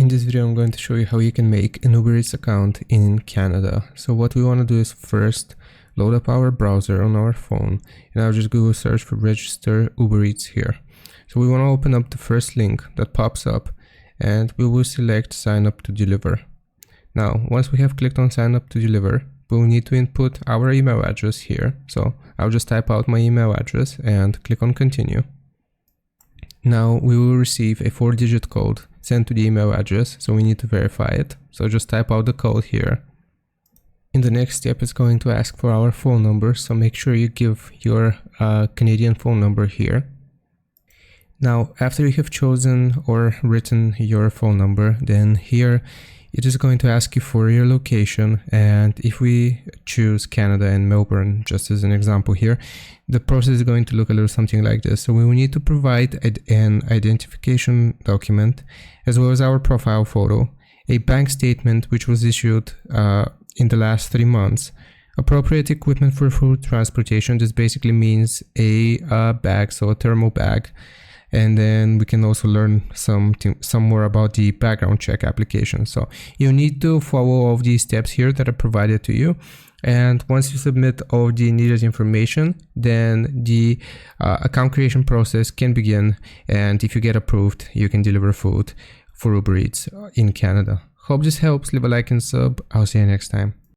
In this video I'm going to show you how you can make an Uber Eats account in Canada. So what we want to do is first load up our browser on our phone, and I'll just Google search for register Uber Eats here. So we want to open up the first link that pops up, and we will select sign up to deliver. Now once we have clicked on sign up to deliver, we'll need to input our email address here. So I'll just type out my email address and click on continue. Now we will receive a 4-digit code sent to the email address, so we need to verify it. So just type out the code here. In the next step, it's going to ask for our phone number, so make sure you give your Canadian phone number here. Now after you have chosen or written your phone number, then here it is going to ask you for your location, and if we choose Canada and Melbourne just as an example here, the process is going to look a little something like this. So we will need to provide an identification document as well as our profile photo, a bank statement which was issued in the last 3 months, appropriate equipment for food transportation. This basically means a bag, so a thermal bag. And then we can also learn some more about the background check application. So you need to follow all of these steps here that are provided to you. And once you submit all the needed information, then the account creation process can begin. And if you get approved, you can deliver food for Uber Eats in Canada. Hope this helps. Leave a like and sub. I'll see you next time.